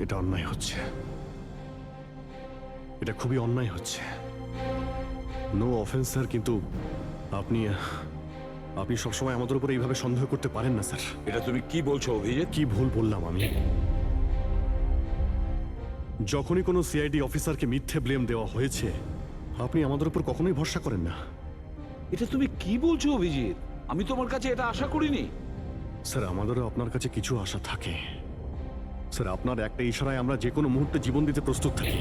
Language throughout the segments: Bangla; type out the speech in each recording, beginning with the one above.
এটা অন্যায় হচ্ছে, এটা খুবই অন্যায় হচ্ছে। নো অফেন্স স্যার, কিন্তু আপনি আপনি সবসময় আমাদের উপর এইভাবে সন্দেহ করতে পারেন না স্যার। এটা তুমি কি বলছো অভিজিৎ? কি ভুল বললাম আমি? যখনই কোনো সিআইডি অফিসারকে মিথ্যে ব্লেম দেওয়া হয়েছে, আপনি আমাদের উপর কখনোই ভরসা করেন না। এটা তুমি কি বলছো অভিজিৎ? আমি তোমার কাছে এটা আশা করিনি। স্যার, আমাদেরও আপনার কাছে কিছু আশা থাকে স্যার। আপনার একটা ইশারায় আমরা যে কোনো মুহূর্তে জীবন দিতে প্রস্তুত থাকি।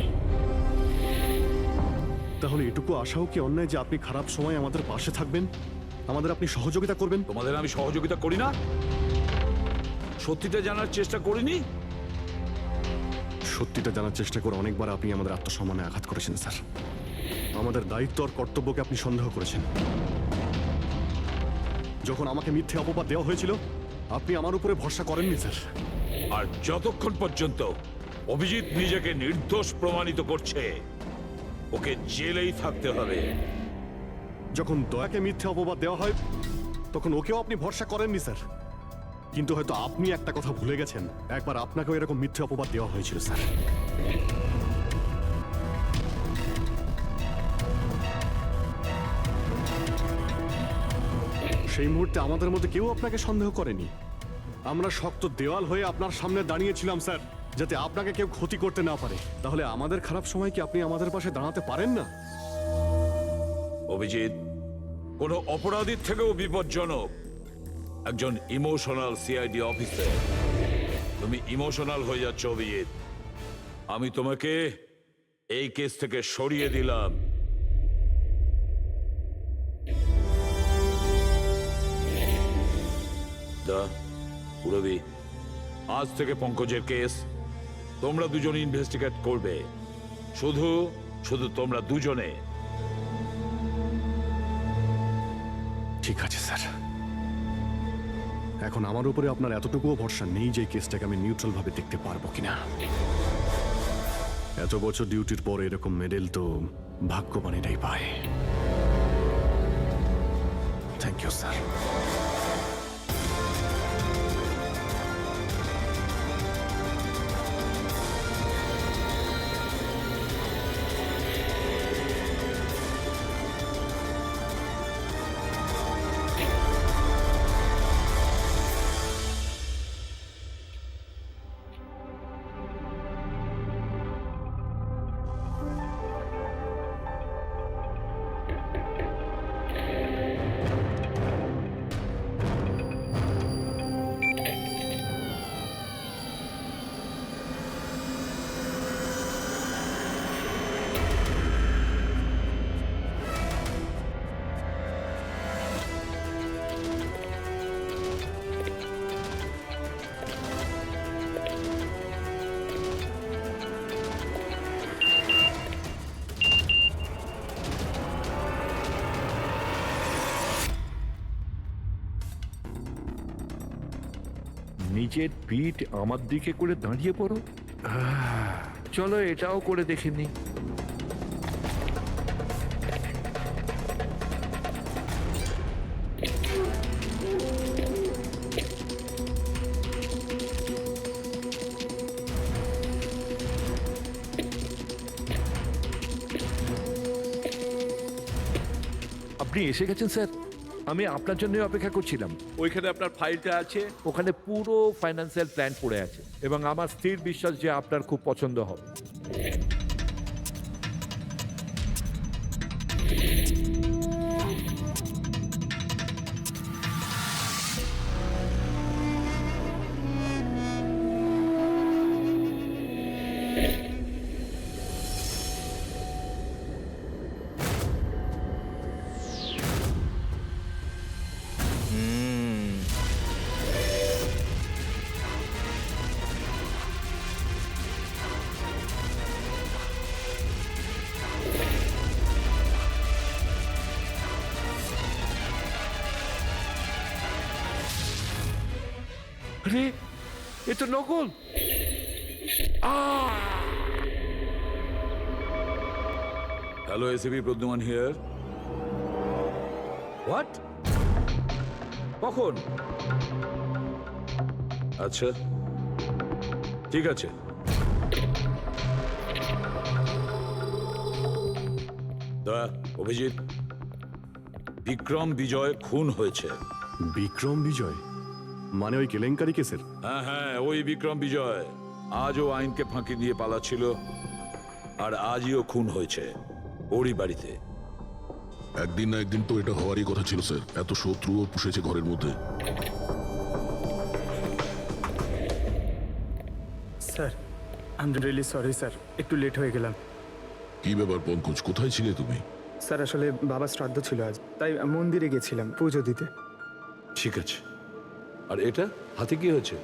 তাহলে এটুকু আশাও কি অন্যায় যে আপনি খারাপ সময় আমাদের পাশে থাকবেন, আমাদের আপনি সহযোগিতা করবেন? তোমাদের আমি সহযোগিতা করি না? সত্যিটা জানার চেষ্টা করিনি? সত্যিটা জানার চেষ্টা করে অনেকবার আপনি আমাদের আত্মসম্মানে আঘাত করেছেন স্যার। আমাদের দায়িত্ব আর কর্তব্যকে আপনি সন্দেহ করেছেন। যখন আমাকে মিথ্যে অপবাদ দেওয়া হয়েছিল, আপনি আমার উপরে ভরসা করেননি স্যার। আর যতক্ষণ পর্যন্ত অভিজিৎ নিজেকে নির্দোষ প্রমাণিত করছে, ওকে জেলেই থাকতে হবে। যখন দয়াকে মিথ্যে অপবাদ দেওয়া হয়, তখন ওকেও আপনি ভরসা করেননি স্যার। কিন্তু হয়তো আপনি একটা কথা ভুলে গেছেন, একবার আপনাকেও এরকম মিথ্যে অপবাদ দেওয়া হয়েছিল স্যার। সেই মুহূর্তে আমাদের মধ্যে কেউ আপনাকে সন্দেহ করেনি। আমরা শক্ত দেওয়াল হয়ে আপনার সামনে দাঁড়িয়েছিলাম স্যার, যাতে আপনাকে কেউ ক্ষতি করতে না পারে। তাহলে আমাদের খারাপ সময় কি আপনি আমাদের পাশে দাঁড়াতে পারেন না? অভিজিৎ কোনো অপরাধীর থেকেও বিপজ্জনক একজন ইমোশনাল সিআইডি অফিসার। তুমি ইমোশনাল হয়ে যাচ্ছ অভিজিৎ। আমি তোমাকে এই কেস থেকে সরিয়ে দিলাম। পুরবি, আজ থেকে পঙ্কজের কেস তোমরা দুজনে ইনভেস্টিগেট করবে। শুধু শুধু তোমরা দুজনে। ঠিক আছে স্যার। এখন আমার উপরে আপনার এতটুকুও ভরসা নেই যে কেসটাকে আমি নিউট্রাল ভাবে দেখতে পারবো কিনা। এত বছর ডিউটির পর এরকম মেডেল তো ভাগ্যবানেরাই পায়। Thank you sir. নিজের পিঠ আমার দিকে করে দাঁড়িয়ে পড়ো। চলো এটাও করে দেখে নি। আপনি এসে গেছেন স্যার। আমি আপনার জন্য অপেক্ষা করছিলাম। ওইখানে আপনার ফাইলটা আছে, ওখানে পুরো ফাইন্যান্সিয়াল প্ল্যান পড়ে আছে এবং আমার স্থির বিশ্বাস যে আপনার খুব পছন্দ হবে। আরে এ তো নকল। Hello ACP Pradyuman here. What? কখন? আচ্ছা ঠিক আছে, তা অভিজিৎ, বিক্রম বিজয় খুন হয়েছে। বিক্রম বিজয় মানে ওই কেলেঙ্কারি কেসের? হ্যাঁ হ্যাঁ, ওই বিক্রম বিজয় আজও আইনকে ফাঁকি দিয়ে পালাচ্ছিল, আর আজইও খুন হয়েছে ওরই বাড়িতে। একদিন না একদিন তো এটা হওয়ারই কথা ছিল স্যার। এত শত্রুও পুষেছে ঘরের মধ্যে। Sir I am really sorry sir, একটু লেট হয়ে গেলাম। কি ব্যাপার পঙ্কজ, কোথায় ছিলে তুমি? স্যার আসলে বাবার শ্রাদ্ধ ছিল আজ, তাই মন্দিরে গেছিলাম পুজো দিতে। ঠিক আছে, আর এটা হাতে কি হয়েছে?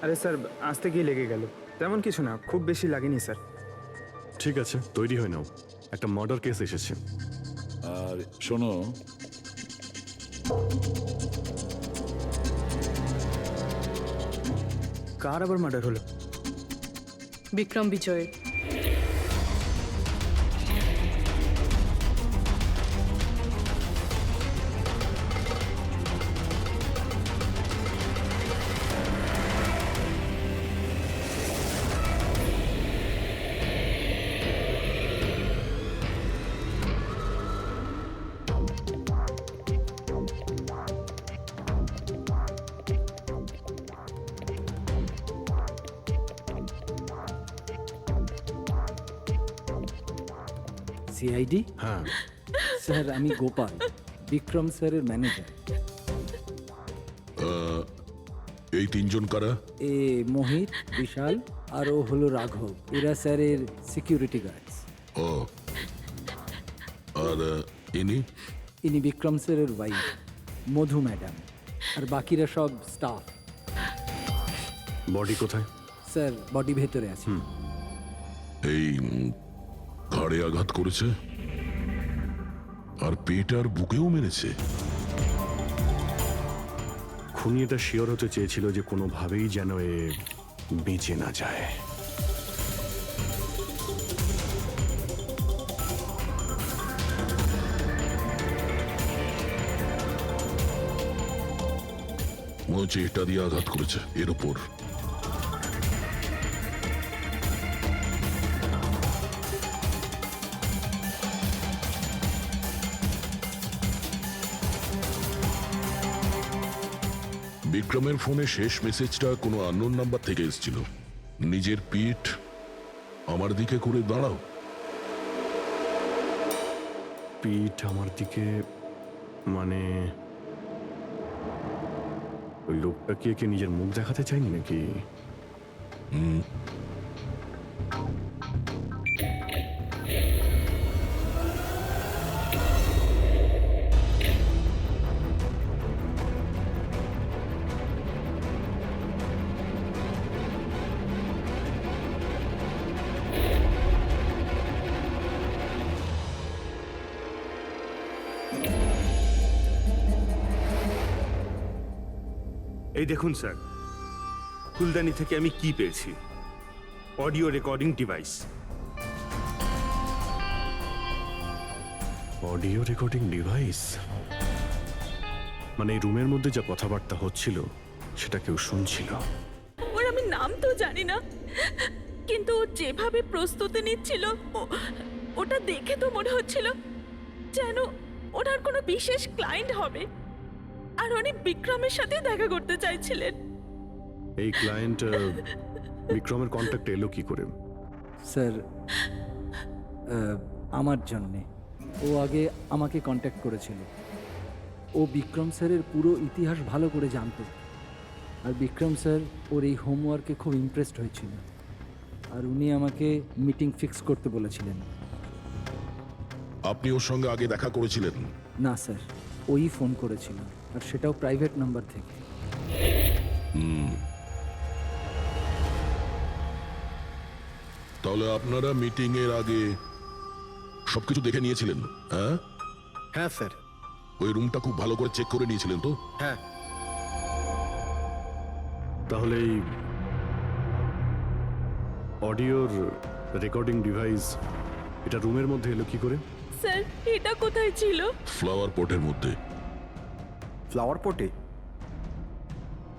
আরে স্যার আসতে গিয়ে লেগে গেল, তেমন কিছু না, খুব বেশি লাগেনি স্যার। ঠিক আছে, তৈরি হয়ে নাও, একটা মার্ডার কেস এসেছে। আর শোনো, কার আবার মার্ডার হলো? বিক্রম বিজয়ের। সিআইডি হ্যাঁ, স্যার, আমি গোপাল, বিক্রম স্যারের ম্যানেজার। এই তিনজন কারা? এ মোহিত, বিশাল আর ও হলো রাঘব। এরা স্যারের সিকিউরিটি গার্ডস। ও, আর ইনি? ইনি বিক্রম স্যারের ওয়াইফ মধু ম্যাডাম, আর বাকিরা সব স্টাফ। বডি কোথায়? স্যার বডি ভেতরে আছে। এই ঘাড়ে আঘাত করেছে আর পেট আর বুকেও মেরেছে। খুনি এটা শিওর হতে চেয়েছিল যে কোনোভাবেই যেন এ বেঁচে না যায়। মনে হচ্ছে এটা দিয়ে আঘাত করেছে এর ওপর। বিক্রমের ফোনে শেষ মেসেজটা কোনো আননোন নাম্বার থেকে এসেছিল। নিজের পিঠ আমার দিকে করে দাঁড়াও। পিঠ আমার দিকে মানে ওই লোকটা কি একে নিজের মুখ দেখাতে চাইনি নাকি? এই দেখুন স্যার, ফুলদানি থেকে আমি কি পেয়েছি। Audio recording device. Audio recording device মানে এই রুমের মধ্যে যা কথাবার্তা হচ্ছিল সেটা কেউ শুনছিল। ওর আমি নাম তো জানি না, কিন্তু ও যেভাবে প্রস্তুতি নিচ্ছিল ওটা দেখে তো মনে হচ্ছিল যেন ওনার কোনো বিশেষ ক্লায়েন্ট হবে, আর উনি বিক্রমের সাথে দেখা করতে চাইছিলেন। এই ক্লায়েন্ট বিক্রমের কন্ট্যাক্ট এলো কি করে? স্যার আমার জন্যে ও আগে আমাকে কন্ট্যাক্ট করেছিল। ও বিক্রম স্যারের পুরো ইতিহাস ভালো করে জানতো, আর বিক্রম স্যার ওর এই হোমওয়ার্কে খুব ইমপ্রেসড হয়েছিল, আর উনি আমাকে মিটিং ফিক্স করতে বলেছিলেন। আপনি ওর সঙ্গে আগে দেখা করেছিলেন? না স্যার, ওই ফোন করেছিল, আর সেটাও প্রাইভেট নাম্বার থেকে। তাহলে আপনারা মিটিং এর আগে সবকিছু দেখে নিয়েছিলেন? হ্যাঁ হ্যাঁ স্যার। ওই রুমটা খুব ভালো করে চেক করে নিয়েছিলেন তো? হ্যাঁ। তাহলে এই অডিওর রেকর্ডিং ডিভাইস এটা রুমের মধ্যে এলো কি করে? স্যার এটা কোথায় ছিল? ফ্লাওয়ার পটের মধ্যে। ফ্লাওয়ার পটে?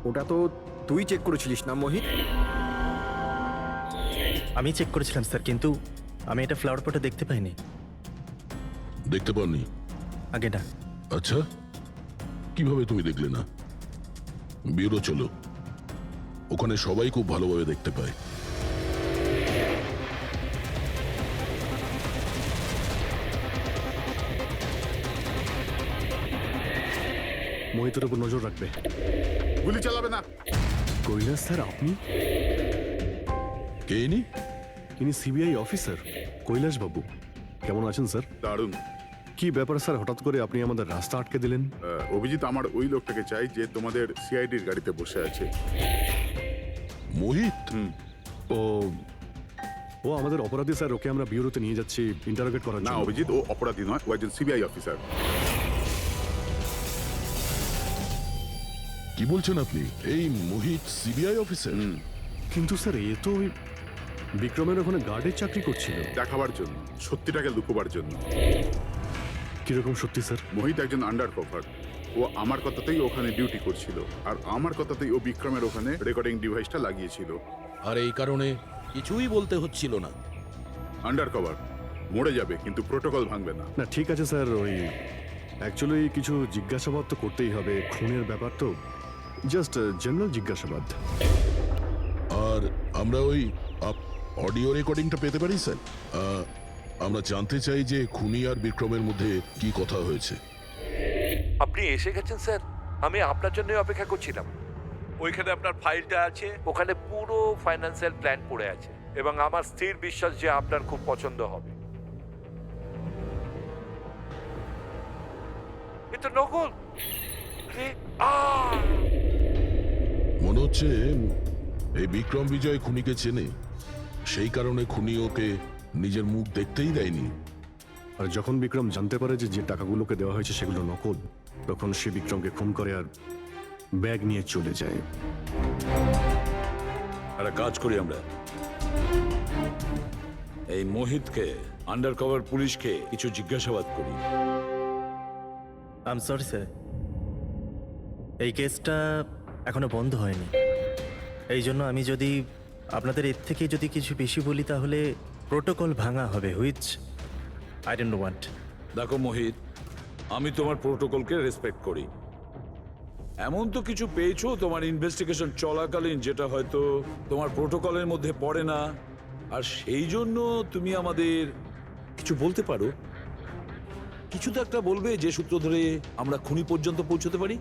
ওটা তো তুই চেক করেছিলিস না মোহিত? আমি চেক করেছিলাম স্যার, কিন্তু আমি এটা ফ্লাওয়ার পটে দেখতে পাইনি। দেখতে পাওনি? আগে না। আচ্ছা, কিভাবে তুমি দেখলে না? ব্যুরো চলো, ওখানে সবাই খুব ভালোভাবে দেখতে পায়। মোহিতের উপর নজর রাখবে। গুলি চালাবে না। কৈলাস স্যার, আপনি? কে ইনি? ইনি সিবিআই অফিসার কৈলাস বাবু। কেমন আছেন স্যার? দারুণ। কি ব্যাপার স্যার, হঠাৎ করে আপনি আমাদের রাস্তা আটকে দিলেন? অভিজিৎ আমার ওই লোকটাকে চাই যে তোমাদের সিআইডির গাড়িতে বসে আছে। মোহিত? ও ও আমাদের অপরাধী স্যার, ওকে আমরা ব্যুরোতে নিয়ে যাচ্ছি ইন্টারোগেট করার না জন্য। অভিজিৎ, ও অপরাধী নয়, ও একজন সিবিআই অফিসার। কি বলছেন আপনি? এই মোহিত সিবিআই অফিসার? কিন্তু স্যার, এ তো ওই বিক্রমের ওখানে গার্ডের চাকরি করছিল। দেখাবার জন্য, সত্যিটাকে লুকোবার জন্য। কিরকম সত্যি স্যার? মোহিত একজন আন্ডার কভার। ও আমার কথাতেই ওখানে ডিউটি করছিল, আর আমার কথাতেই ও বিক্রমের ওখানে রেকর্ডিং ডিভাইসটা লাগিয়েছিল। আর এই কারণে কিছুই বলতে হচ্ছিল না। আন্ডার কভার মরে যাবে, কিন্তু প্রোটোকল ভাঙবে না। না ঠিক আছে স্যার, ওই অ্যাকচুয়ালি কিছু জিজ্ঞাসাবাদ তো করতেই হবে, খুনের ব্যাপার তো, জাস্ট জেনারেল জিজ্ঞাসাবাদ। আর আমরা ওই অডিও রেকর্ডিংটা পেতে পারি স্যার? আমরা জানতে চাই যে খুনি আর বিক্রমের মধ্যে কি কথা হয়েছে। আপনি এসে গেছেন স্যার, আমি আপনার জন্য অপেক্ষা করছিলাম। ওইখানে আপনার ফাইলটা আছে, ওখানে পুরো ফাইন্যান্সিয়াল প্ল্যান পড়ে আছে, এবং আমার স্থির বিশ্বাস যে আপনার খুব পছন্দ হবে। এটা নকল। আরে, মনে হচ্ছে এই বিক্রম বিজয় খুনিকে চেনে, সেই কারণে খুনি ওকে নিজের মুখ দেখতেই দেয়নি। আর যখন বিক্রম জানতে পারে যে যে টাকাগুলোকে দেওয়া হয়েছে সেগুলো নকল, তখন সে বিক্রমকে খুন করে আর ব্যাগ নিয়ে চলে যায়। একটা কাজ করি আমরা, এই মোহিতকে, আন্ডার কভার পুলিশকে কিছু জিজ্ঞাসাবাদ করি। আই এম সরি স্যার, এই কেসটা এখনো বন্ধ হয়নি। এই জন্য আমি যদি আপনাদের এর থেকে যদি কিছু বেশি বলি তাহলে প্রোটোকল ভাঙা হবে, হুইচ আই ডোন্ট ওয়ান্ট। দেখো মোহিত, আমি তোমার প্রোটোকলকে রেসপেক্ট করি। এমন তো কিছু পেয়েছো তোমার ইনভেস্টিগেশন চলাকালীন যেটা হয়তো তোমার প্রোটোকলের মধ্যে পড়ে না, আর সেই জন্য তুমি আমাদের কিছু বলতে পারো। কিছু তো একটা বলবে যে সূত্র ধরে আমরা খুনি পর্যন্ত পৌঁছতে পারি।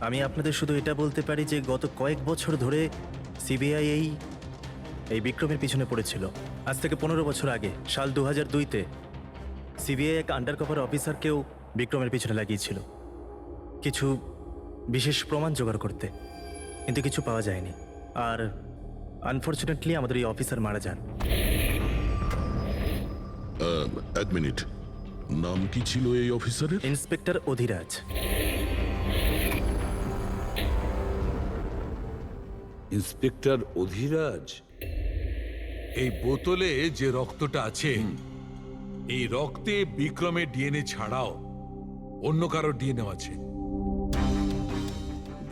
আমি আপনাদের শুধু এটা বলতে পারি যে গত কয়েক বছর ধরে সিবিআই এই বিক্রমের পিছনে পড়েছিল। আজ থেকে 15 বছর আগে, সাল 2002-তে সিবিআই এক আন্ডার কভার অফিসারকেও বিক্রমের পিছনে লাগিয়েছিল কিছু বিশেষ প্রমাণ জোগাড় করতে, কিন্তু কিছু পাওয়া যায়নি। আর আনফর্চুনেটলি আমাদের এই অফিসার মারা যান। এক মিনিট, নাম কি ছিল এই অফিসারের? ইন্সপেক্টর অধিরাজ। ইন্সপেক্টর অধিরাজ? এই বোতলে যে রক্তটা আছে, এই রক্তে বিক্রমের ডিএনএ ছাড়াও অন্য কারো ডিএনএ আছে।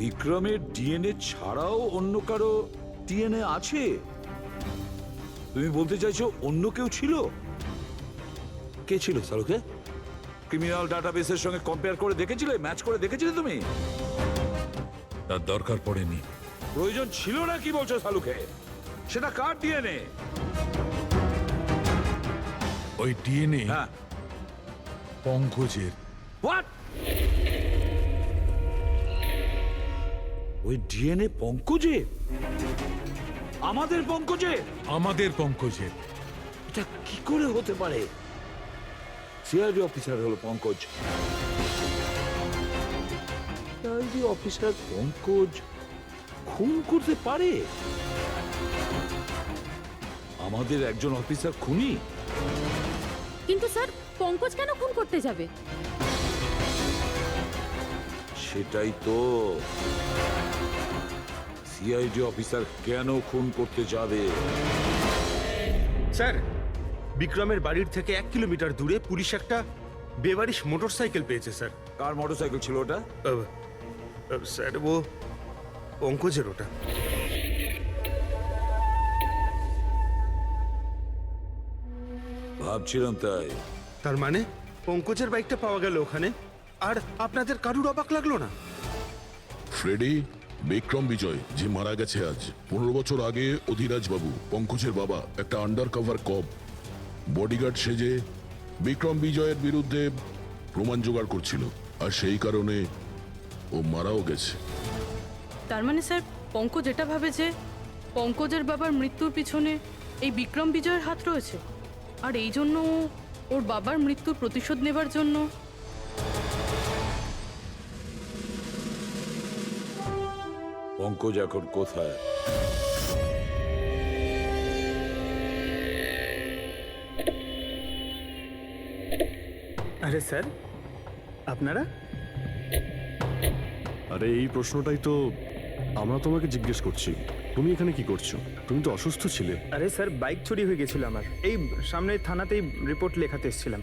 বিক্রমের ডিএনএ ছাড়াও অন্য কারো ডিএনএ আছে? তুমি বলতে চাইছো অন্য কেউ ছিল? কে ছিল সালুকে? ক্রিমিনাল ডাটাবেসের সঙ্গে কম্পেয়ার করে দেখেছিলে, ম্যাচ করে দেখেছিলে তুমি? তার দরকার পড়েনি। প্রয়োজন ছিল না কি বলছো সালুকে? সেটা কার ডিএনএ? ওই ডিএনএ হ্যাঁ, পঙ্কজের। হোয়াট? ওই ডিএনএ পঙ্কজের? আমাদের পঙ্কজের? আমাদের পঙ্কজের। এটা কি করে হতে পারে? সিআইডি অফিসার হলো পঙ্কজ। সিআইডি অফিসার পঙ্কজ খুন করতে পারে? আমাদের একজন অফিসার খুনি? কিন্তু স্যার, পঙ্কজ কেন খুন করতে যাবে? সেটাই তো, সিআইডি অফিসার কেন খুন করতে যাবে? স্যার, বিক্রমের বাড়ির থেকে 1 কিলোমিটার দূরে পুলিশ একটা বেবারিশ মোটরসাইকেল পেয়েছে স্যার। কার মোটরসাইকেল ছিল ওটা? স্যার, ও পঙ্কজের ওটা। ভাবছিলাম তাই। তার মানে পঙ্কজের বাইকটা পাওয়া গেল ওখানে, আর আপনাদের কারুর অবাক লাগলো না? ফ্রেডি, বিক্রম বিজয় যে মারা গেছে আজ 15 বছর আগে, অধিরাজ বাবু পঙ্কজের বাবা একটা আন্ডার কভার কপ বডিগার্ড সেজে বিক্রম বিজয়ের বিরুদ্ধে প্রমাণ জোগাড় করছিল, আর সেই কারণে ও মারাও গেছে। তার মানে স্যার পঙ্কজ এটা ভাবে যে পঙ্কজের বাবার মৃত্যুর পিছনে এই বিক্রম বিজয়ের হাত রয়েছে, আর এই জন্য ও ওর বাবার মৃত্যুর প্রতিশোধ নেবার জন্য পঙ্কজ এখন কোথায়? আরে স্যার, আপনারা? আরে এই প্রশ্নটাই তো আমরা তোমাকে জিজ্ঞেস করছি। তুমি এখানে কি করছো? তুমি তো অসুস্থ ছিলে। আরে স্যার, বাইক চুরি হয়ে গেছিল আমার, এই সামনে থানাতেই রিপোর্ট লেখাতে এসেছিলাম।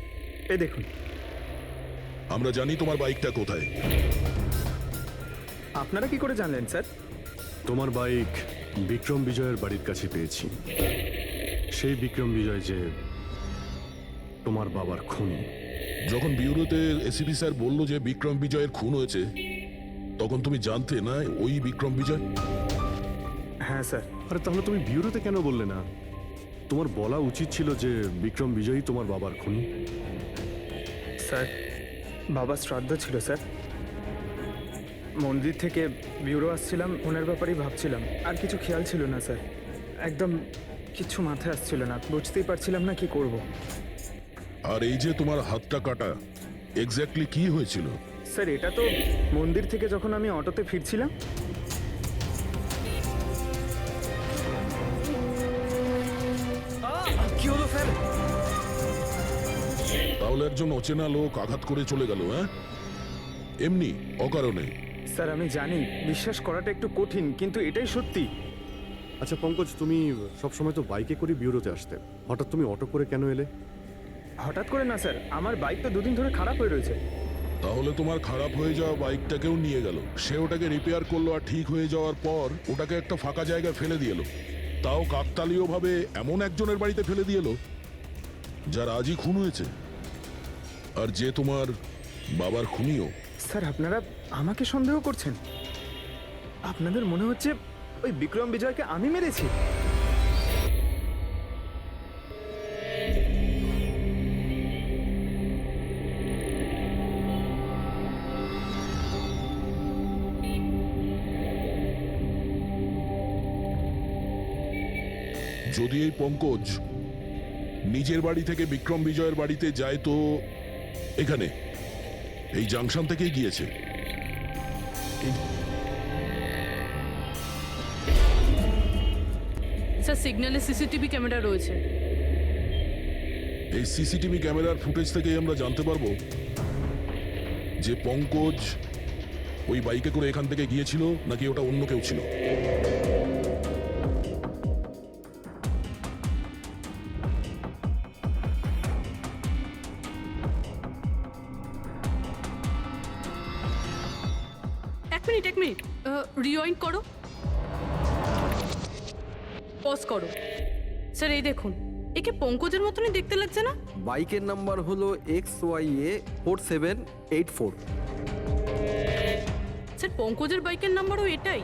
এই দেখুন। আমরা জানি তোমার বাইকটা কোথায়। আপনারা কি করে জানলেন স্যার? তোমার বাইক বিক্রম বিজয়ের বাড়ির কাছে পেয়েছি। সেই বিক্রম বিজয় যে তোমার বাবার খুনি। যখন বিউরোতে এসিপি স্যার বলল যে বিক্রম বিজয়ের খুন হয়েছে, তখন তুমি জানতে না ওই বিক্রম বিজয়? হ্যাঁ স্যার। আরে তাহলে তুমি বিউরোতে কেন বললে না? তোমার বলা উচিত ছিল যে বিক্রম বিজয়ই তোমার বাবার খুনি। স্যার, বাবার শ্রাদ্ধ ছিল স্যার। মন্দির থেকে বিউরো আসছিলাম, ওনার ব্যাপারেই ভাবছিলাম, আর কিছু খেয়াল ছিল না স্যার। একদম কিছু মাথায় আসছিল না, বুঝতেই পারছিলাম না কি করব। আর এই যে তোমার হাতটা কাটা, এক্স্যাক্টলি কি হয়েছিল? স্যার, এটা তো মন্দির থেকে যখন আমি অটোতে ফিরছিলাম। কি হলো স্যার? তাহলে একজন অচেনা লোক আঘাত করে চলে গেল, হ্যাঁ? এমনি অকারণে? স্যার আমি জানি বিশ্বাস করাটা একটু কঠিন, কিন্তু এটাই সত্যি। আচ্ছা পঙ্কজ, তুমি সবসময় তো বাইকে করে বিউরোতে আসতে, হঠাৎ তুমি অটো করে কেন এলে? হঠাৎ করে না স্যার, আমার বাইক তো দুদিন ধরে খারাপ হয়ে রয়েছে। তাহলে তোমার খারাপ হয়ে যাওয়া বাইকটাকেও নিয়ে গেল, সে ওটাকে রিপেয়ার করলো, আর ঠিক হয়ে যাওয়ার পর ওটাকে একটা ফাঁকা জায়গায় ফেলে দিয়ে এলো, তাও কাকতালীয় ভাবে এমন একজনের বাড়িতে ফেলে দিয়ে এলো যার আজই খুন হয়েছে, আর যে তোমার বাবার খুনিও। স্যার, আপনারা আমাকে সন্দেহ করছেন? আপনাদের মনে হচ্ছে ওই বিক্রম বিজয়কে আমি মেরেছি? যদি এই পঙ্কজ নিজের বাড়ি থেকে বিক্রম বিজয়ের বাড়িতে যায়, তো এখানে এই জাংশন থেকেই গিয়েছে। স্যার সিগন্যালে সিসিটিভি ক্যামেরা রয়েছে। এই সিসিটিভি ক্যামেরার ফুটেজ থেকে আমরা জানতে পারবো যে পঙ্কজ ওই বাইকে করে এখান থেকে গিয়েছিল নাকি ওটা অন্য কেউ ছিল। এক মিনিট রিওয়াইন্ড করো, পজ করো। স্যার এই দেখুন, একে পঙ্কজের মতনই দেখতে লাগছে না? বাইকের নাম্বার হলো XYA4784। স্যার পঙ্কজের বাইকের নাম্বারও এটাই।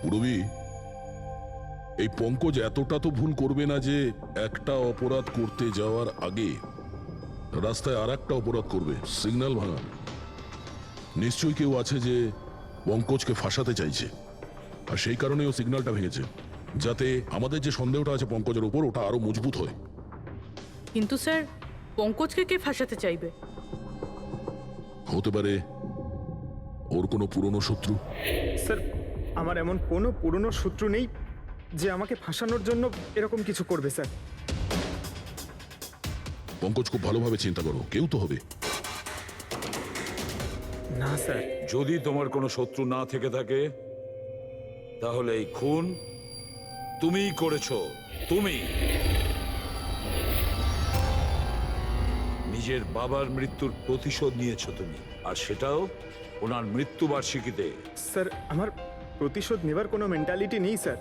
পুরবি, এই পঙ্কজ এতটা তো ভুল করবে না যে একটা অপরাধ করতে যাওয়ার আগে রাস্তায় আর একটা অপরাধ করবে, সিগন্যাল ভাঙা। নিশ্চয়ই কেউ আছে যে পঙ্কজকে ফাঁসাতে চাইছে, আর সেই কারণে ও সিগন্যালটা ভেঙেছে, যাতে আমাদের যে সন্দেহটা আছে পঙ্কজের উপর ওটা আরো মজবুত হয়। কিন্তু স্যার পঙ্কজকে কে ফাঁসাতে চাইবে? হতে পারে ওর কোনো পুরনো শত্রু। স্যার, আমার এমন কোনো পুরনো শত্রু নেই যে আমাকে ফাঁসানোর জন্য এরকম কিছু করবে স্যার। পঙ্কজ খুব ভালোভাবে চিন্তা করো, কেউ তো হবে। না স্যার। যদি তোমার কোনো শত্রু না থেকে থাকে, তাহলে এই খুন তুমিই করেছো। তুমি নিজের বাবার মৃত্যুর প্রতিশোধ নিয়েছো তুমি, আর সেটাও ওনার মৃত্যুবার্ষিকীতে। স্যার, আমার প্রতিশোধ নেবার কোনো মেন্টালিটি নেই স্যার।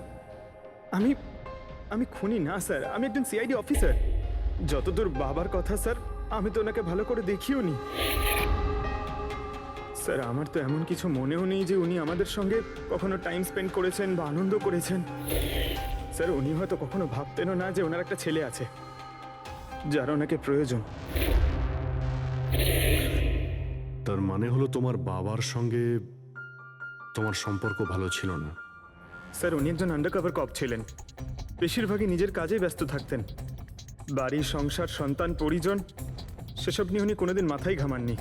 আমি খুনি না স্যার, আমি একজন সিআইডি অফিসার। যতদূর বাবার কথা স্যার, আমি তো ওনাকে ভালো করে দেখিও নি। স্যার আমার তো এমন কিছু মনেও নেই যে উনি আমাদের সঙ্গে কখনো টাইম স্পেন্ড করেছেন বা আনন্দ করেছেন। স্যার উনি হয়তো কখনো ভাবতেনও না যে ওনার একটা ছেলে আছে যার ওনাকে প্রয়োজন। তার মানে হলো তোমার বাবার সঙ্গে তোমার সম্পর্ক ভালো ছিল না? স্যার উনি একজন আন্ডারকভার কপ ছিলেন, বেশিরভাগই নিজের কাজেই ব্যস্ত থাকতেন। বাড়ি, সংসার, সন্তান, পরিজন সেসব নিয়ে উনি কোনোদিন মাথায় ঘামাননি।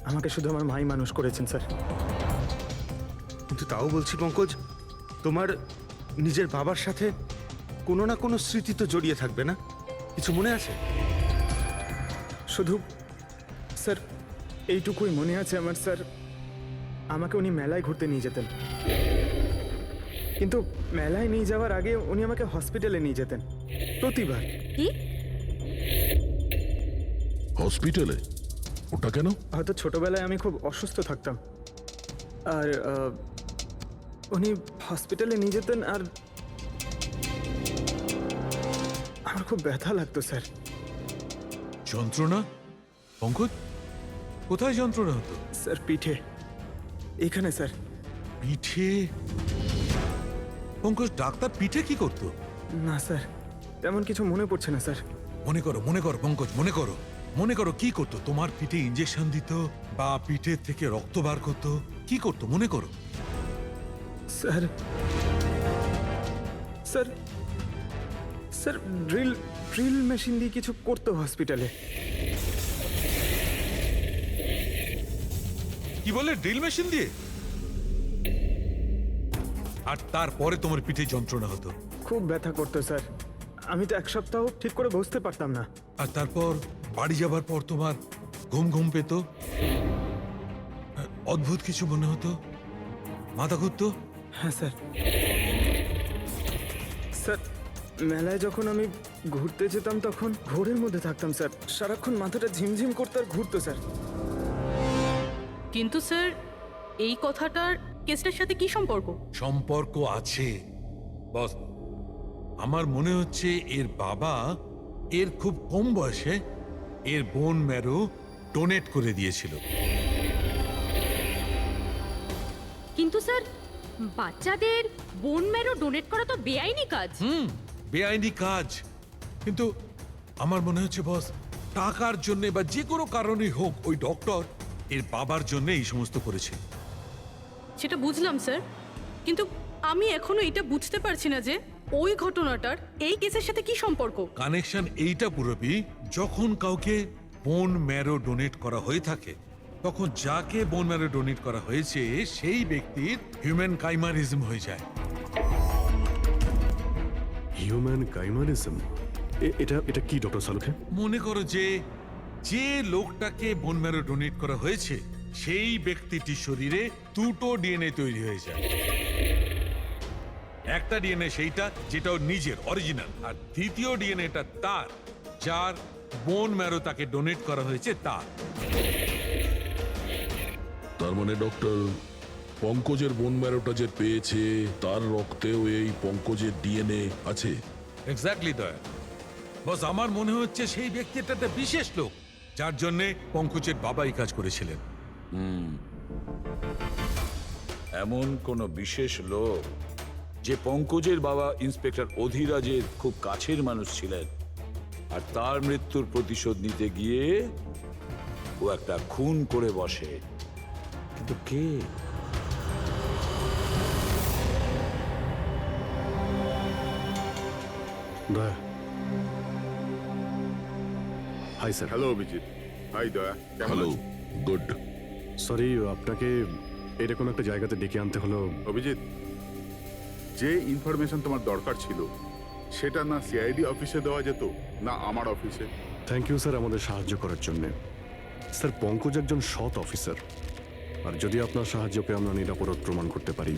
আমাকে শুধু আমার মাই মানুষ করেছেন স্যার। কিন্তু তাও বলছি পঙ্কজ, তোমার নিজের বাবার সাথে কোনো না কোনো স্মৃতি তো জড়িয়ে থাকবে না? কিছু মনে আছে? শুধু স্যার এইটুকুই মনে আছে আমার স্যার, আমাকে উনি মেলায় ঘুরতে নিয়ে যেতেন, কিন্তু মেলায় নিয়ে যাওয়ার আগে উনি আমাকে হসপিটালে নিয়ে যেতেন প্রতিবার। কি? হসপিটালে? ওটা কেন? হয়তো ছোটবেলায় আমি খুব অসুস্থ থাকতাম, আর উনি হসপিটালে নিয়ে যেতেন, আর আমার খুব ব্যথা লাগতো স্যার। যন্ত্রণা? পঙ্কজ, কোথায় যন্ত্রণা হতো? স্যার পিঠে, এখানে স্যার। পিঠে? পঙ্কজ, ডাক্তার পিঠে কি করতো? না স্যার, তেমন কিছু মনে পড়ছে না স্যার। মনে করো পঙ্কজ, মনে করো কি করতো? তোমার পিঠে ইঞ্জেকশন দিত বা পিঠের থেকে রক্ত বার করতো? কি করতো মনে করো? Sir sir sir drill drill machine দিয়ে কিছু করতো হসপিটালে। কি বলে, ড্রিল মেশিন দিয়ে? আর তারপরে তোমার পিঠে যন্ত্রণা হতো? খুব ব্যথা করতো স্যার, আমি তো এক সপ্তাহ ঠিক করে বসতে পারতাম না। আর তারপর বাড়ি যাবার পর তোমার ঘুম পেত, অদ্ভুত কিছু মনে হতো, মাথা ঘুরতো? হ্যাঁ স্যার। স্যার মেলায় যখন আমি ঘুরতে যেতাম তখন ঘোরের মধ্যে থাকতাম স্যার, সারাক্ষণ মাথাটা ঝিমঝিম করতে আর ঘুরতো স্যার। কিন্তু স্যার এই কথাটার কেসটার সাথে কি সম্পর্ক? সম্পর্ক আছে বস। আমার মনে হচ্ছে এর বাবা এর খুব কম বয়সে এর বোন ম্যারো ডোনেট করে দিয়েছিল। কিন্তু স্যার বাচ্চাদের বোন ম্যারো ডোনেট করা তো বেআইনি কাজ। বেআইনি কাজ, কিন্তু আমার মনে হচ্ছে বস টাকার জন্য বা যে কোনো কারণেই হোক ওই ডক্টর এর বাবার জন্য এই সমস্ত করেছে। সেটা বুঝলাম স্যার, কিন্তু আমি এখনো এটা বুঝতে পারছি না যে ওই ঘটনাটার এই কেসের সাথে কি সম্পর্ক। কানেকশন এইটা পুরোপুরি, যখন কাউকে বোন ম্যারো ডোনেট করা হয়ে থাকে তখন যাকে বোন ম্যারো ডোনেট করা হয়েছে সেই ব্যক্তির হিউম্যান কাইমারিজম হয়ে যায়। হিউম্যান কাইমারিজম? এটা কি ডক্টর সালুখে? মনে করো যে যে লোকটাকে বোন ম্যারো ডোনেট করা হয়েছে সেই ব্যক্তিটির শরীরে দুটো ডিএনএ তৈরি হয়ে যায়। একটা ডিএনএ সেইটা যেটা ওর নিজের অরিজিনাল, আর দ্বিতীয় ডিএনএটা তার যার বোন ম্যারো তাকে ডোনেট করা হয়েছে তার। তার মানে ডক্টর, পঙ্কজের বোন ম্যারোটা যে পেয়েছে তার রক্তেও এই পঙ্কজের ডিএনএ আছে? এক্স্যাক্টলি দয়া বস, আমার মনে হচ্ছে সেই ব্যক্তিটা একটা বিশেষ লোক যার জন্য পঙ্কজের বাবা এই কাজ করেছিলেন। এমন কোন বিশেষ লোক যে পঙ্কজের বাবা ইন্সপেক্টর অধিরাজের খুব কাছের মানুষ ছিলেন, আর তার মৃত্যুর প্রতিশোধ নিতে গিয়ে ও একটা খুন করে বসে। কিন্তু কে? Daya. Hi sir. Hello Abhijit. Hi Daya, কেমন হ্যালো, আছো? গুড। সরি আপনাকে এরকম একটা জায়গাতে ডেকে আনতে হলো। অভিজিৎ, যে ইনফরমেশন তোমার দরকার ছিল সেটা না সিআইডি অফিসে দেওয়া যেত না আমার অফিসে। থ্যাংক ইউ স্যার আমাদের সাহায্য করার জন্য। স্যার পঙ্কজ একজন সৎ অফিসার, আর যদি আপনার সাহায্য পেয়ে আমরা নিরাপরাধ প্রমাণ করতে পারি।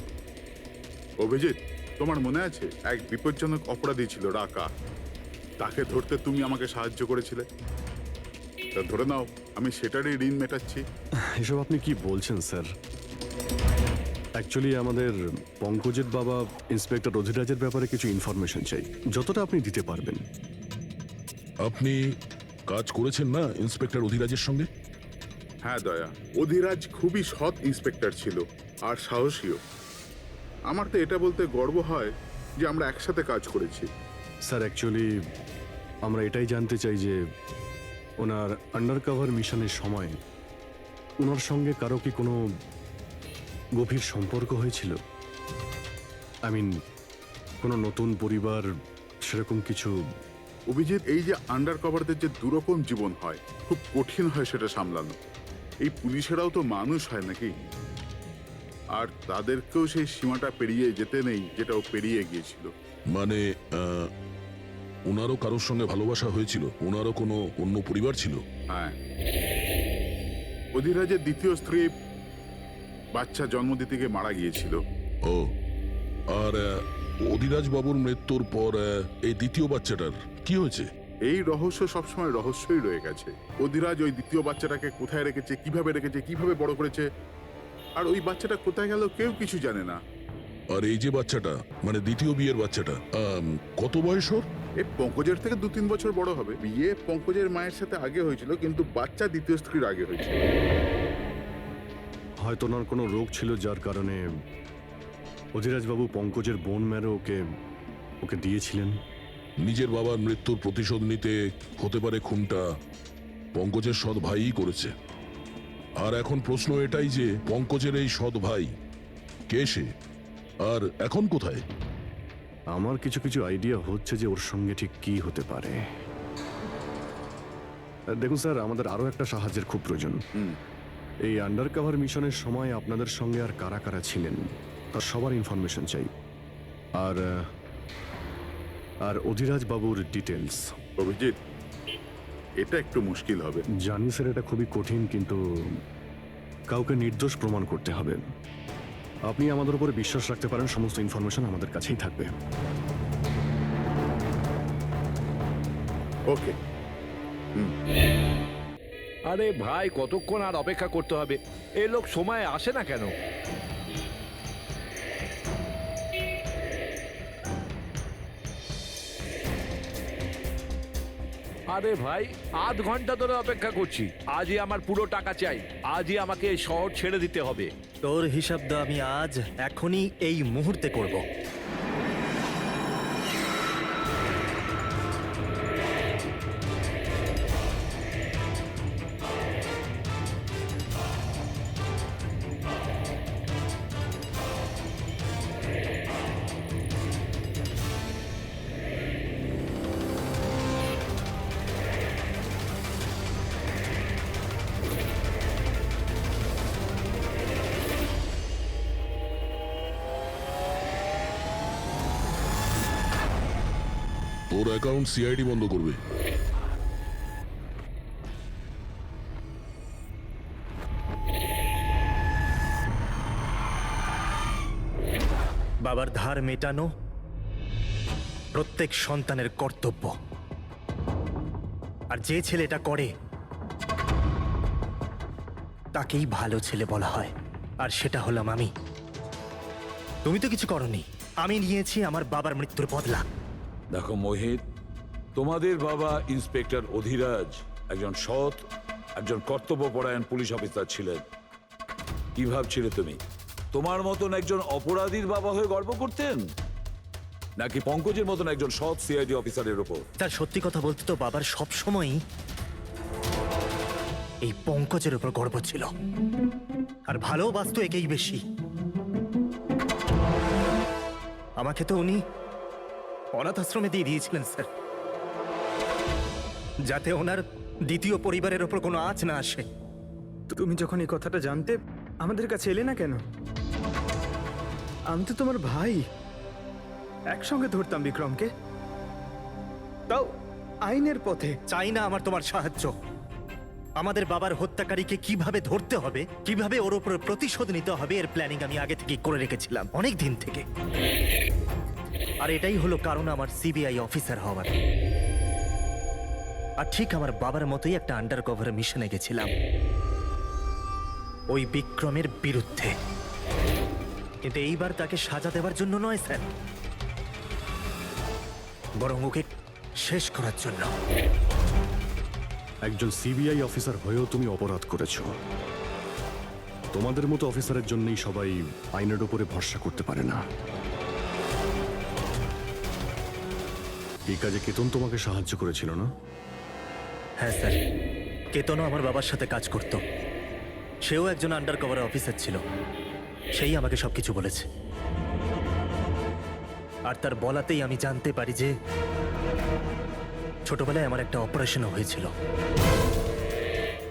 অভিজিৎ, তোমার মনে আছে এক বিপজ্জনক অপরাধী ছিল রাকা, তাকে ধরতে তুমি আমাকে সাহায্য করেছিলে। তা ধরে নাও আমি সেটারই ঋণ মেটাচ্ছি। এসব আপনি কি বলছেন স্যার? অ্যাকচুয়ালি আমাদের পঙ্কজের বাবা ইন্সপেক্টর অধিরাজের ব্যাপারে কিছু ইনফরমেশন চাই, যতটা আপনি দিতে পারবেন। আপনি কাজ করেছেন না ইন্সপেক্টর অধিরাজের সঙ্গে? হ্যাঁ দয়া, অধিরাজ খুবই সৎ ইন্সপেক্টর ছিল আর সাহসীও। আমার তো এটা বলতে গর্ব হয় যে আমরা একসাথে কাজ করেছি। স্যার অ্যাকচুয়ালি আমরা এটাই জানতে চাই যে ওনার আন্ডারকভার মিশনের সময় ওনার সঙ্গে কারো কি কোনো গভীর সম্পর্ক হয়েছিল? আই মিন কোনো নতুন পরিবার সেরকম কিছু? অভিজিৎ, এই যে আন্ডার কভারদের যে দুরকম জীবন হয়, খুব কঠিন হয় সেটা সামলানো। এই পুলিশেরাও তো মানুষ হয় নাকি, আর তাদেরকেও সেই সীমাটা পেরিয়ে যেতে নেই যেটা ও পেরিয়ে গিয়েছিল। মানে ওনারও কারোর সঙ্গে ভালোবাসা হয়েছিল? ওনারও কোনো অন্য পরিবার ছিল? হ্যাঁ, অধিরাজের দ্বিতীয় স্ত্রী বাচ্চা জন্ম দিতে গিয়ে মারা গিয়েছিল। ও, আর অধিরাজ বাবুর মৃত্যুর পর এই দ্বিতীয় বাচ্চাটার কি হয়েছে? এই রহস্য সবসময় রহস্যই রয়ে গেছে। অধিরাজ ওই দ্বিতীয় বাচ্চাটাকে কোথায় রেখেছে, কিভাবে বড় করেছে, আর ওই বাচ্চাটা কোথায় গেল কেউ কিছু জানে না। আর এই যে বাচ্চাটা, মানে দ্বিতীয় বিয়ের বাচ্চাটা, কত বয়স ওর? এ পঙ্কজের থেকে 2-3 বছর বড় হবে। বিয়ে পঙ্কজের মায়ের সাথে আগে হয়েছিল, কিন্তু বাচ্চা দ্বিতীয় স্ত্রীর আগে হয়েছিল। হয়তো ওনার কোনো রোগ ছিল যার কারণে অধিরাজবাবু পঙ্কজের বোন ম্যারো ওকে দিয়েছিলেন। নিজের বাবার মৃত্যুর প্রতিশোধ নিতে হতে পারে খুনটা পঙ্কজের সৎ ভাইই করেছে। আর এখন প্রশ্ন এটাই যে পঙ্কজের এই সৎ ভাই কে সে, আর এখন কোথায়? আমার কিছু কিছু আইডিয়া হচ্ছে যে ওর সঙ্গে ঠিক কি হতে পারে। দেখুন স্যার, আমাদের আরো একটা সাহায্যের খুব প্রয়োজন। এই আন্ডারকভার মিশনের সময় আপনাদের সঙ্গে আর কারা কারা ছিলেন তার সবার ইনফরমেশন চাই, আর অধিরাজ বাবুর ডিটেলস। অভিজিৎ, এটা একটু মুশকিল হবে। জানি স্যার, এটা খুবই কঠিন, কিন্তু কাউকে নির্দোষ প্রমাণ করতে হবে। আপনি আমাদের উপরে বিশ্বাস রাখতে পারেন, সমস্ত ইনফরমেশন আমাদের কাছেই থাকবে। ওকে। আরে ভাই, কতক্ষণ আর অপেক্ষা করতে হবে? এই লোক সময় আসে না কেন? আরে ভাই, আধ ঘন্টা ধরে অপেক্ষা করছি। আজই আমার পুরো টাকা চাই। আজই আমাকে এই শহর ছেড়ে দিতে হবে। তোর হিসাব তো আমি আজ এখনই এই মুহূর্তে করব। তোর অ্যাকাউন্ট সিআইডি বন্ধ করবে। বাবার ধার মেটানো প্রত্যেক সন্তানের কর্তব্য, আর যে ছেলে এটা করে তাকেই ভালো ছেলে বলা হয়, আর সেটা হলাম আমি। তুমি তো কিছু করনি, আমি নিয়েছি আমার বাবার মৃত্যুর বদলা। দেখো মোহিত, তোমাদের বাবা ইন্সপেক্টর অধিরাজ একজন সৎ, একজন কর্তব্যপরায়ণ পুলিশ অফিসার ছিলেন। কি ভাবছিলে তুমি তোমার মতন একজন অপরাধীর বাবা হয়ে গর্ব করতেন, নাকি পঙ্কজের মতন একজন সৎ সিআইডি অফিসারের উপর? তার সত্যি কথা বলতে তো বাবার সবসময়ই এই পঙ্কজের উপর গর্ব ছিল, আর ভালোবাসত একেই বেশি। আমাকে তো উনি অনাথ আশ্রমে দিয়ে দিয়েছিলেন স্যার, যাতে ওনার দ্বিতীয় পরিবারের ওপর কোনো আঁচ না আসে। তুমি যখন এই কথাটা জানতে আমাদের কাছে এলে না কেন? আমি তো তোমার ভাই, একসঙ্গে ধরতাম বিক্রমকে, তাও আইনের পথে। চাই না আমার তোমার সাহায্য। আমাদের বাবার হত্যাকারীকে কিভাবে ধরতে হবে, কিভাবে ওর উপর প্রতিশোধ নিতে হবে, এর প্ল্যানিং আমি আগে থেকে করে রেখেছিলাম, অনেক দিন থেকে। আর এটাই হলো কারণ আমার সিবিআই অফিসার হওয়ার। আর ঠিক আমার বাবার মতোই একটা আন্ডার কভার মিশনে গেছিলাম ওই বিক্রমের বিরুদ্ধে, কিন্তু এইবার তাকে সাজা দেওয়ার জন্য নয় স্যার, বরং ওকে শেষ করার জন্য। একজন সিবিআই অফিসার হয়েও তুমি অপরাধ করেছো। তোমাদের মতো অফিসারের জন্যই সবাই আইনের উপরে ভরসা করতে পারে না। এই কাজে কেতন তোমাকে সাহায্য করেছিল না? হ্যাঁ স্যার, কেতনও আমার বাবার সাথে কাজ করত। সেও একজন আন্ডার কভার অফিসার ছিল। সেই আমাকে সবকিছু বলেছে। আর তার বলাতেই আমি জানতে পারি যে ছোটবেলায় আমার একটা অপারেশনও হয়েছিল।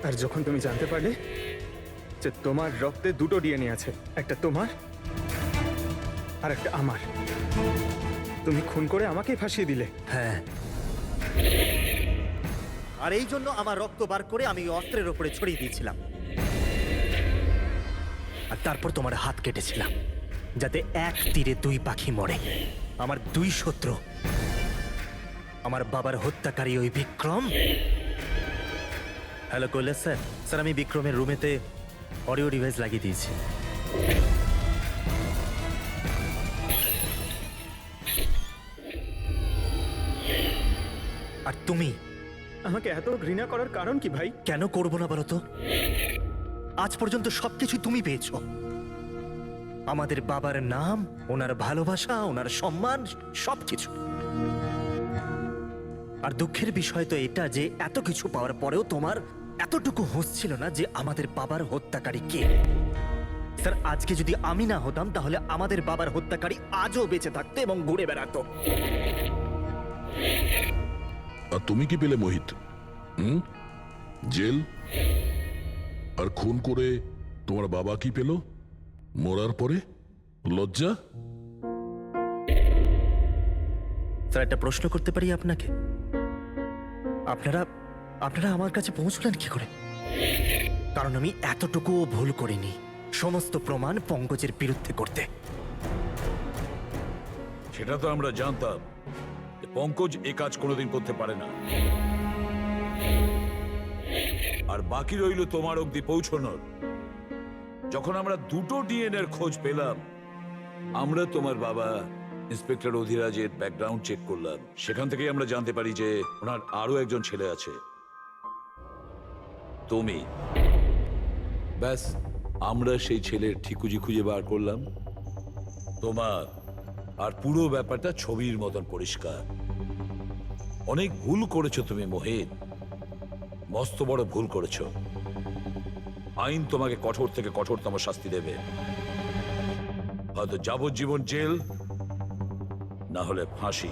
আর যখন তুমি জানতে পারলে যে তোমার রক্তে দুটো ডিএনএ আছে, একটা তোমার আর একটা আমার, তুমি খুন করে আমাকেই ফাঁসিয়ে দিলে। হ্যাঁ, আর এই জন্য আমার রক্ত বার করে আমি ওই অস্ত্রের ওপরে ছড়িয়ে দিয়েছিলাম। আর তারপর তোমার হাত কেটেছিলাম, যাতে এক তীরে দুই পাখি মরে। আমার দুই শত্রু, আমার বাবার হত্যাকারী ওই Vikram. Hello Kailash sir. Sir, আমি বিক্রমের রুমেতে অডিও ডিভাইস লাগিয়ে দিয়েছি। আর তুমি আমাকে এত ঘৃণা করার কারণ কি ভাই? কেন করবো না বলো তো? আজ পর্যন্ত সবকিছু তুমি পেয়েছো। আমাদের বাবার নাম, ওনার ভালোবাসা, ওনার সম্মান, সবকিছু। আর দুঃখের বিষয় তো এটা যে এত কিছু পাওয়ার পরেও তোমার এতটুকু হুঁশ ছিল না যে আমাদের বাবার হত্যাকারী কে। স্যার, আজকে যদি আমি না হতাম তাহলে আমাদের বাবার হত্যাকারী আজও বেঁচে থাকতো এবং ঘুরে বেড়াতো। আর তুমি কি পেলে মোহিত? জেল। আর খুন করে তোমার বাবা কি পেল? মরার পরে লজ্জা। স্যার, একটা প্রশ্ন করতে পারি আপনাকে? আপনারা আমার কাছে পৌঁছলেন কি করে? কারণ আমি এতটুকুও ভুল করিনি সমস্ত প্রমাণ পঙ্কজের বিরুদ্ধে করতে। সেটা তো আমরা জানতাম যে পঙ্কজ এ কাজ কোনোদিন করতে পারে না। আর বাকি রইল তোমার অবধি পৌঁছানোর। যখন আমরা দুটো ডিএনএর খোঁজ পেলাম, আমরা তোমার বাবা ইন্সপেক্টর অধিরাজের ব্যাকগ্রাউন্ড চেক করলাম। সেখান থেকেই আমরা জানতে পারি যে ওনার আরো একজন ছেলে আছে, তুমি। ব্যাস, আমরা সেই ছেলের ঠিকুজি খুঁজে বার করলাম তোমার। আর পুরো ব্যাপারটা ছবির মতন পরিষ্কার। অনেক ভুল করেছো তুমি মোহিত, মস্ত বড় ভুল করেছো। আইন তোমাকে কঠোর থেকে কঠোরতম শাস্তি দেবে। হয়তো যাবজ্জীবন জেল, না হলে ফাঁসি।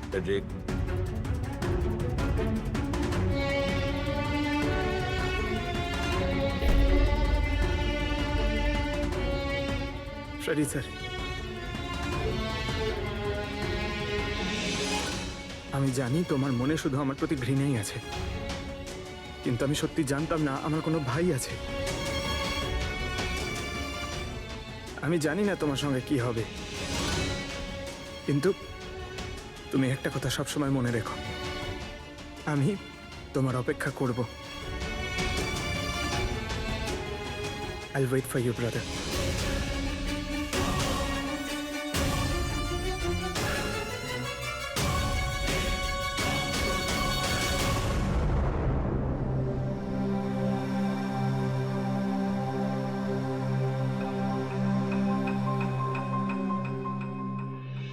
ফ্রেডরিক, সরি স্যার, আমি জানি তোমার মনে শুধু আমার প্রতি ঘৃণাই আছে, কিন্তু আমি সত্যি জানতাম না আমার কোনো ভাই আছে। আমি জানি না তোমার সঙ্গে কি হবে, কিন্তু তুমি একটা কথা সবসময় মনে রেখো, আমি তোমার অপেক্ষা করব। I'll wait for you, brother.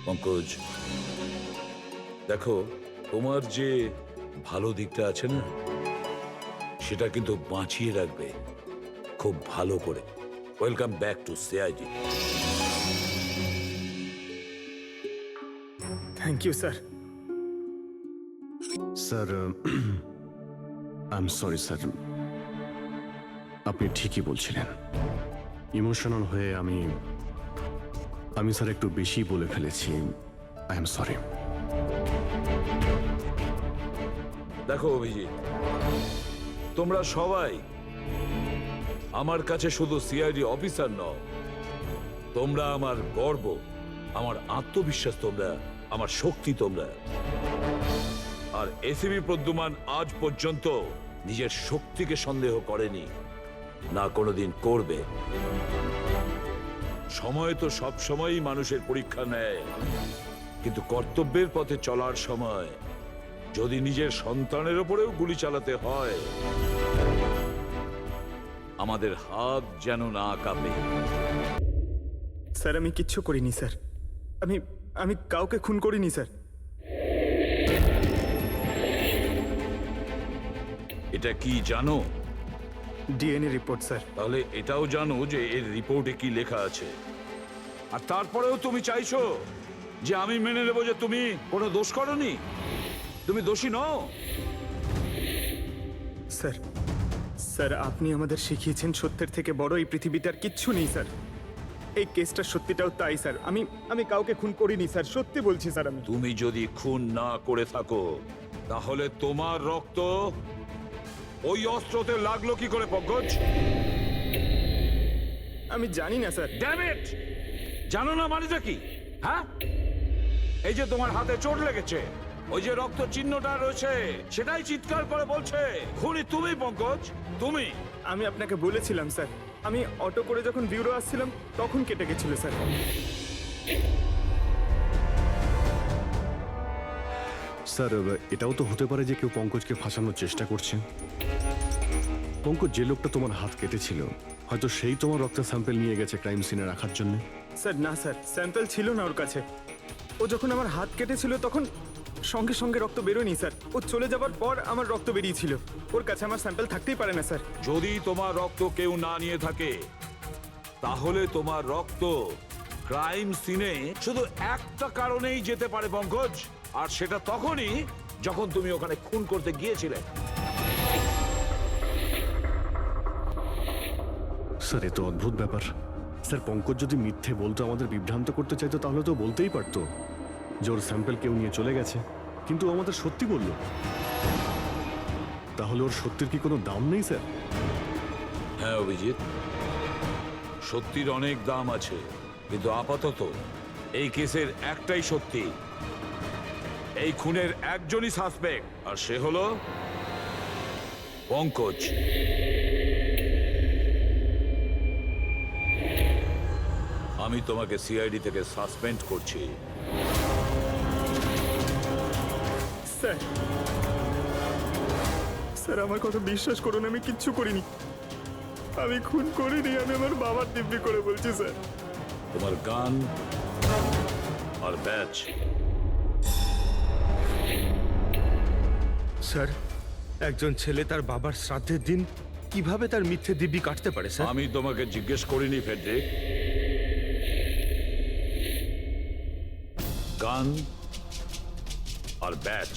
Pankaj, দেখো, তোমার যে ভালো দিকটা আছে না, সেটা কিন্তু বাঁচিয়ে রাখবে খুব ভালো করে। Welcome back to CID. Thank you sir. Sir, I am sorry sir, আপনি ঠিকই বলছিলেন। ইমোশনাল হয়ে আমি স্যার একটু বেশি বলে ফেলেছি। I am sorry. দেখো অভিজিৎ, তোমরা সবাই আমার কাছে শুধু সিআইডি অফিসার নও, তোমরা আমার গর্ব, আমার আত্মবিশ্বাস, তোমরা আমার শক্তি। তোমরা আর এসিবি প্রদ্যুমান আজ পর্যন্ত নিজের শক্তিকে সন্দেহ করেনি, না কোনোদিন করবে। সময় তো সব সময়ই মানুষের পরীক্ষা নেয়, কিন্তু কর্তব্যের পথে চলার সময় যদি নিজের সন্তানের ওপরেও গুলি চালাতে হয়, আমাদের হাত যেন না কাঁপে। স্যার আমি কিচ্ছু করিনি স্যার, আমি আমি কাউকে খুন করিনি স্যার। এটা কি জানো? DNA report sir. তাহলে এটাও জানো যে এর রিপোর্টে কি লেখা আছে। আর তারপরেও তুমি চাইছো যে আমি মেনে নেব যে তুমি কোনো দোষ করনি, তুমি দোষী নও। স্যার স্যার আপনি আমাদের শিখিয়েছেন সত্যের থেকে বড় এই পৃথিবীতে আর কিচ্ছু নেই স্যার। এই কেসটার সত্যিটাও তাই স্যার, আমি কাউকে খুন করিনি স্যার, সত্যি বলছি স্যার। আমি তুমি যদি খুন না করে থাকো তাহলে তোমার রক্ত ওই অস্ত্রতে লাগলো কি করে পঙ্কজ? আমি জানি না স্যার। Damn it! জানো না মানেটা কি? হ্যাঁ, এই যে তোমার হাতে চোট লেগেছে, ওই যে রক্ত চিহ্নটা রয়েছে, সেটাই চিৎকার করে বলছে খুনি তুমি পঙ্কজ, তুমি। আমি আপনাকে বলেছিলাম স্যার, আমি অটো করে যখন বিউরো আসছিলাম তখন কেটে গেছিল স্যার। স্যার এটাও তো হতে পারে যে কেউ পঙ্কজকে ফাঁসানোর চেষ্টা করছে। পঙ্কজ যে লোকটা তোমার হাত কেটেছিল হয়তো সেই তোমার রক্তের স্যাম্পল নিয়ে গেছে ক্রাইম সিনে রাখার জন্য। স্যার না স্যার, স্যাম্পল ছিল না ওর কাছে। ও যখন আমার হাত কেটেছিল তখন সঙ্গে সঙ্গে রক্ত বেরোয়নি স্যার, ও চলে যাবার পর আমার রক্ত বেরিয়েছিল। ওর কাছে আমার স্যাম্পল থাকতেই পারে না স্যার। যদি তোমার রক্ত কেউ না নিয়ে থাকে তাহলে তোমার রক্ত ক্রাইম সিনে শুধু একটা কারণেই যেতে পারে পঙ্কজ, আর সেটা তখনই যখন তুমি ওখানে খুন করতে গিয়েছিলে। স্যার এ তো অদ্ভুত ব্যাপার। স্যার পঙ্কজ যদি মিথ্যে বলতো, আমাদের বিভ্রান্ত করতে চাইতো, তাহলে তো বলতেই পারতো যে ওর স্যাম্পল কেউ নিয়ে চলে গেছে, কিন্তু ও আমাদের সত্যি বলল। তাহলে ওর সত্যির কি কোনো দাম নেই স্যার? হ্যাঁ অভিজিৎ, সত্যির অনেক দাম আছে, কিন্তু আপাতত এই কেসের একটাই সত্যি, এই খুনের একজনই সাসপেক্ট, আর সে হলো পঙ্কজ। আমি তোমাকে সিআইডি থেকে সাসপেন্ড করছি। স্যার স্যার আমার কথা বিশ্বাস করুন, আমি কিচ্ছু করিনি, আমি খুন করিনি, আমি আমার বাবার দিব্যি করে বলছি স্যার। তোমার গান আর ব্যাচ। স্যার একজন ছেলে তার বাবার শ্রাদ্ধের দিন কিভাবে তার মিথ্যে দিব্যি কাটতে পারে স্যার? আমি তোমাকে জিজ্ঞেস করিনি ফেডরিক। গান আর ব্যাচ